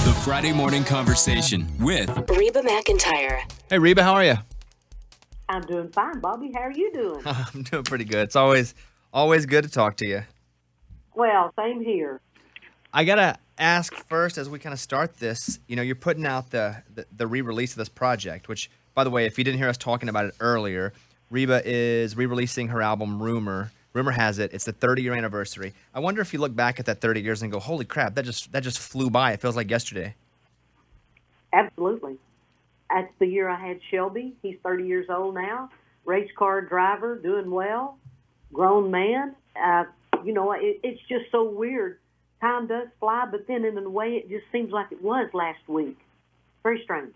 The Friday Morning Conversation with Reba McEntire. Hey, Reba, how are you? I'm doing fine, Bobby. How are you doing? I'm doing pretty good. It's always good to talk to you. Well, same here. I got to ask first as we kind of start this, you're putting out the re-release of this project, which, by the way, if you didn't hear us talking about it earlier, Reba is re-releasing her album Rumor. Rumor has it. It's the 30-year anniversary. I wonder if you look back at that 30 years and go, holy crap, that just flew by. It feels like yesterday. Absolutely. That's the year I had Shelby. He's 30 years old now. Race car driver, doing well. Grown man. It's just so weird. Time does fly, but then in a way it just seems like it was last week. Very strange.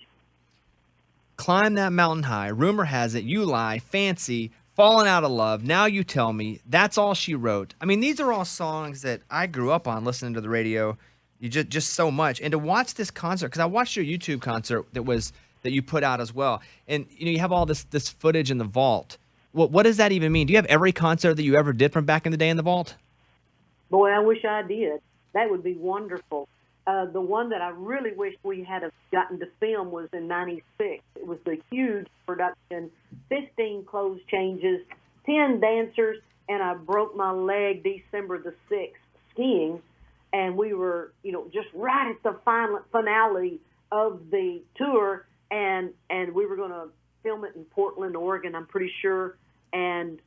Climb that mountain high. Rumor has it. You lie. Fancy. Falling out of love. Now you tell me. That's all she wrote. I mean, these are all songs that I grew up on listening to the radio. You just so much. And to watch this concert, because I watched your YouTube concert that you put out as well. And you have all this footage in the vault. What does that even mean? Do you have every concert that you ever did from back in the day in the vault? Boy, I wish I did. That would be wonderful. The one that I really wish we had have gotten to film was in '96. It was the huge production, 15 clothes changes, 10 dancers, and I broke my leg December the 6th skiing. And we were, just right at the finale of the tour, and we were going to film it in Portland, Oregon, I'm pretty sure. And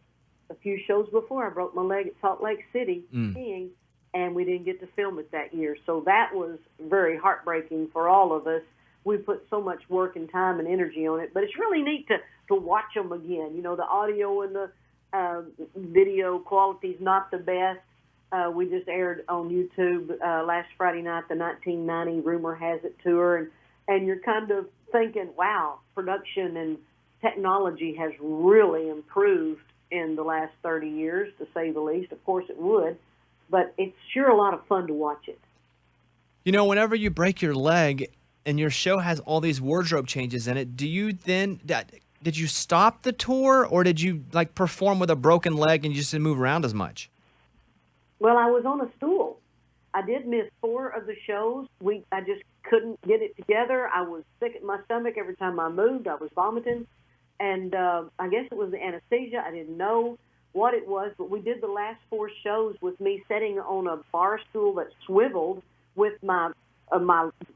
a few shows before, I broke my leg at Salt Lake City skiing, and we didn't get to film it that year. So that was very heartbreaking for all of us. We put so much work and time and energy on it, but it's really neat to watch them again. The audio and the video quality is not the best. We just aired on YouTube last Friday night, the 1990 Rumor Has It tour, and you're kind of thinking, wow, production and technology has really improved in the last 30 years, to say the least. Of course it would, but it's sure a lot of fun to watch it. Whenever you break your leg and your show has all these wardrobe changes in it, did you stop the tour, or did you perform with a broken leg and you just didn't move around as much? Well, I was on a stool. I did miss 4 of the shows. I just couldn't get it together. I was sick at my stomach every time I moved. I was vomiting. And I guess it was the anesthesia. I didn't know what it was, but we did the last 4 shows with me sitting on a bar stool that swiveled with my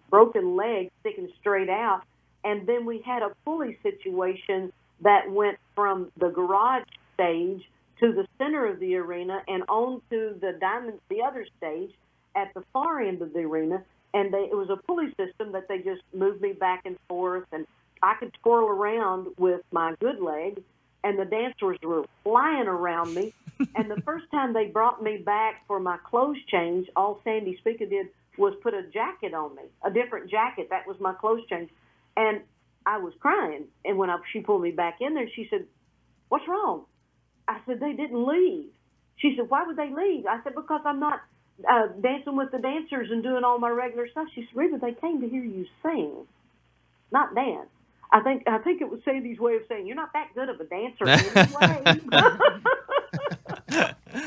broken leg sticking straight out. And then we had a pulley situation that went from the garage stage to the center of the arena and onto the other stage at the far end of the arena. And it was a pulley system that they just moved me back and forth, and I could twirl around with my good leg, and the dancers were flying around me. And the first time they brought me back for my clothes change, all Sandy Speaker did was put a jacket on me, a different jacket. That was my clothes change. And I was crying. And when she pulled me back in there, she said, "What's wrong?" I said, "They didn't leave." She said, "Why would they leave?" I said, "Because I'm not dancing with the dancers and doing all my regular stuff." She said, "Reba, they came to hear you sing, not dance." I think it was Sandy's way of saying, "You're not that good of a dancer anyway."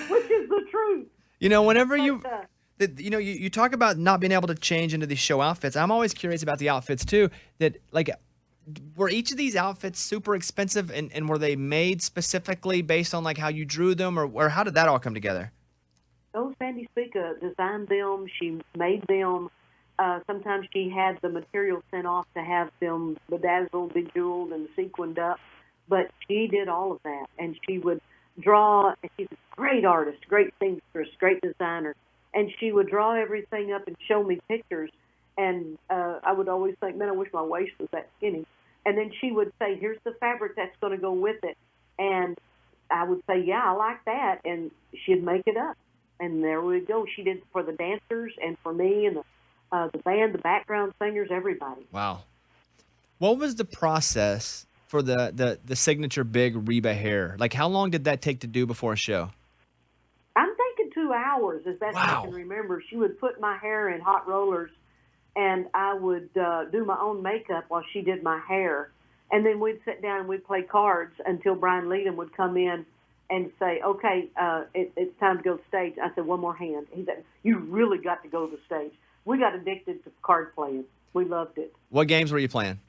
Which is the truth. Whenever you talk about not being able to change into these show outfits, I'm always curious about the outfits too. Were each of these outfits super expensive, and were they made specifically based on how you drew them, or how did that all come together? Oh, Sandy Speaker designed them. She made them. Sometimes she had the material sent off to have them bedazzled, bejeweled, and sequined up. But she did all of that, and she would draw. She's a great artist, great seamstress, great designer, and she would draw everything up and show me pictures. And I would always think, man, I wish my waist was that skinny. And then she would say, "Here's the fabric that's going to go with it." And I would say, "Yeah, I like that." And she'd make it up. And there we go. She did for the dancers and for me and the band, the background singers, everybody. Wow. What was the process for the signature big Reba hair? How long did that take to do before a show? I'm thinking 2 hours, as best I can remember. She would put my hair in hot rollers, and I would do my own makeup while she did my hair. And then we'd sit down and we'd play cards until Brian Leadham would come in and say, "Okay, it's time to go to the stage." I said, "One more hand." He said, "You really got to go to the stage." we got addicted to card playing. We loved it. What games were you playing?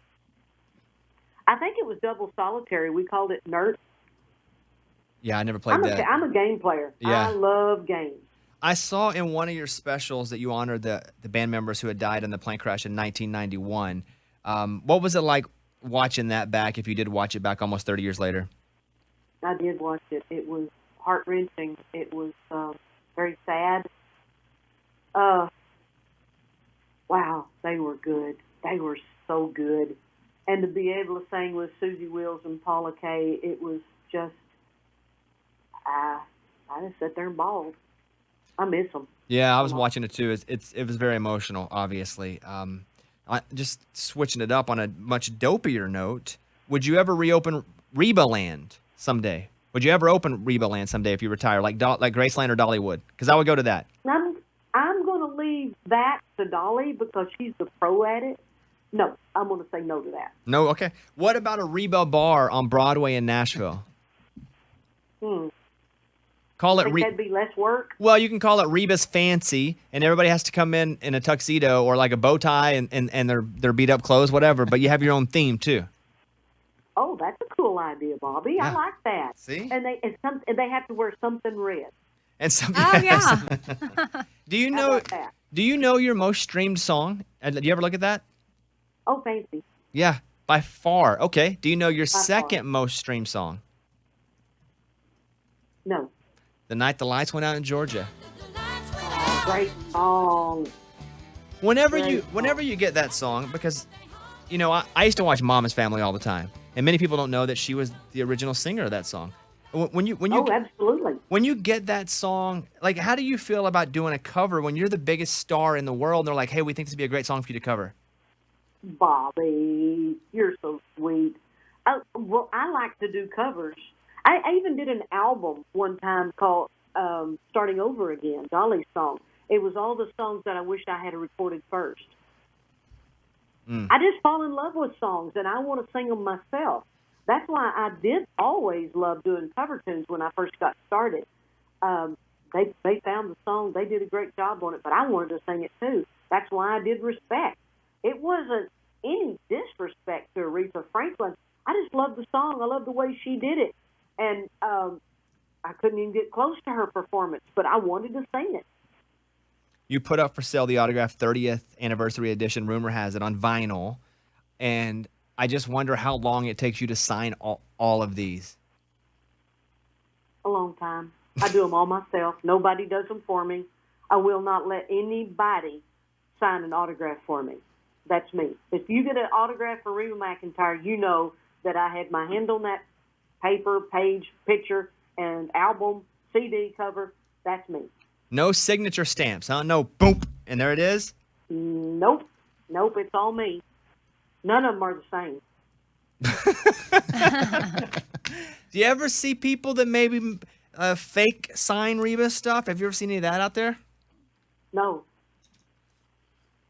I think it was double solitary. We called it NERT. Yeah, I never played that. I'm a game player. Yeah. I love games. I saw in one of your specials that you honored the band members who had died in the plane crash in 1991. What was it like watching that back, if you did watch it back almost 30 years later? I did watch it. It was heart-wrenching. It was very sad. Wow, they were good. They were so good. And to be able to sing with Susie Wills and Paula Kay, it was just, I just sat there and bawled. I miss them. Yeah, I was watching it too. It was very emotional, obviously. Just switching it up on a much dopier note, would you ever reopen Reba Land someday? Would you ever open Reba Land someday if you retire, like Graceland or Dollywood? Because I would go to that. I'm going to leave that to Dolly because she's the pro at it. No, I'm going to say no to that. No, okay. What about a Reba bar on Broadway in Nashville? Call it. Think that'd be less work? Well, you can call it Reba's Fancy, and everybody has to come in a tuxedo or like a bow tie and their beat up clothes, whatever. But you have your own theme too. Oh, that's a cool idea, Bobby. Yeah. I like that. See? And they have to wear something red. And something. Oh, yeah. Do you How know? about that? Do you know your most streamed song? Do you ever look at that? Oh, fancy. Yeah, by far. Okay. Do you know your By far. second most streamed song? No. The Night the Lights Went Out in Georgia. Oh, great song. Whenever Great you get that song, because, you know, I used to watch Mama's Family all the time, and many people don't know that she was the original singer of that song. When you Oh, absolutely. when you get that song, like, how do you feel about doing a cover when you're the biggest star in the world and they're like, hey, we think this would be a great song for you to cover? Bobby, you're so sweet. Well, I like to do covers. I even did an album one time called Starting Over Again, Dolly's song. It was all the songs that I wish I had recorded first. I just fall in love with songs, and I want to sing them myself. That's why I did always love doing cover tunes when I first got started. They found the song. They did a great job on it, but I wanted to sing it too. That's why I did Respect. It wasn't any disrespect to Aretha Franklin. I just loved the song. I loved the way she did it. And I couldn't even get close to her performance, but I wanted to sing it. You put up for sale the autographed 30th anniversary edition, rumor has it, on vinyl. And I just wonder how long it takes you to sign all of these. A long time. I do them all myself. Nobody does them for me. I will not let anybody sign an autograph for me. That's me. If you get an autograph for Reba McEntire, you know that I had my hand on that paper, page, picture, and album, CD cover. That's me. No signature stamps, huh? No boom, and there it is? Nope. Nope, it's all me. None of them are the same. Do you ever see people that maybe fake sign Reba stuff? Have you ever seen any of that out there? No.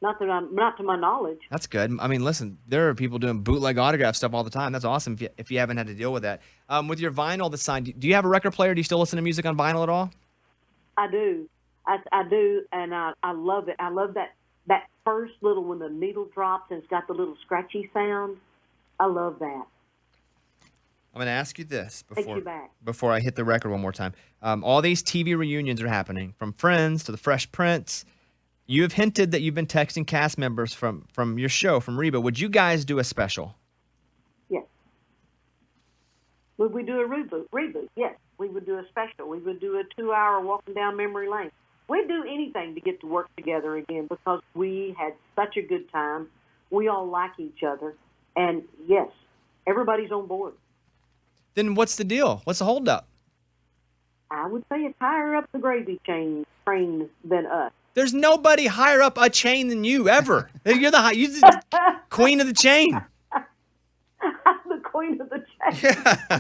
Not to my knowledge. That's good. I mean, listen, there are people doing bootleg autograph stuff all the time. That's awesome if you haven't had to deal with that. With your vinyl that's signed, do you have a record player? Do you still listen to music on vinyl at all? I do. I do, and I love it. I love that first little, when the needle drops and it's got the little scratchy sound. I love that. I'm going to ask you this before I hit the record one more time. All these TV reunions are happening, from Friends to The Fresh Prince. You have hinted that you've been texting cast members from your show, from Reba. Would you guys do a special? Yes. Would we do a reboot? Yes. We would do a special. We would do a 2-hour walking down memory lane. We'd do anything to get to work together again because we had such a good time. We all like each other. And, yes, everybody's on board. Then what's the deal? What's the holdup? I would say it's higher up the gravy train than us. There's nobody higher up a chain than you, ever. You're the queen of the chain. I'm the queen of the chain. Yeah.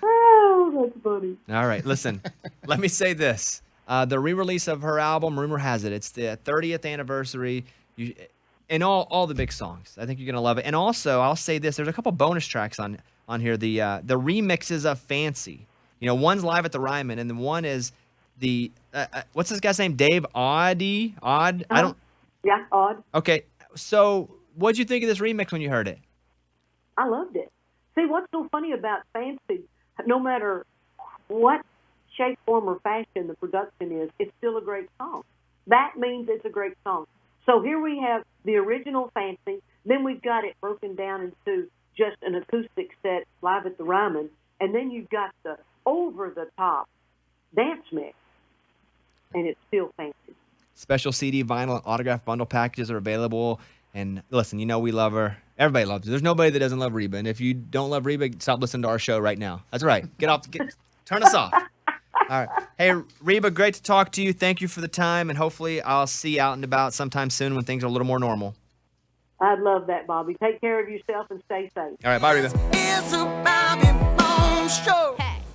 Oh, that's funny. All right, listen. Let me say this. The re-release of her album, rumor has it, it's the 30th anniversary. And all the big songs. I think you're going to love it. And also, I'll say this. There's a couple bonus tracks on here. The remixes of Fancy. You know, one's live at the Ryman, and then one is the what's this guy's name? Dave Oddie? Odd? I don't. Yeah, Odd. Okay, so what'd you think of this remix when you heard it? I loved it. See, what's so funny about Fancy, no matter what shape, form, or fashion the production is, it's still a great song. That means it's a great song. So here we have the original Fancy, then we've got it broken down into just an acoustic set live at the Ryman, and then you've got the over-the-top dance mix, and it's still Fancy. Special CD, vinyl, and autograph bundle packages are available. And listen, you know we love her. Everybody loves her. There's nobody that doesn't love Reba. And if you don't love Reba, stop listening to our show right now. That's right. Turn us off. All right. Hey, Reba, great to talk to you. Thank you for the time, and hopefully I'll see you out and about sometime soon when things are a little more normal. I'd love that, Bobby. Take care of yourself and stay safe. All right, bye, Reba. It's a Bobby Bones show.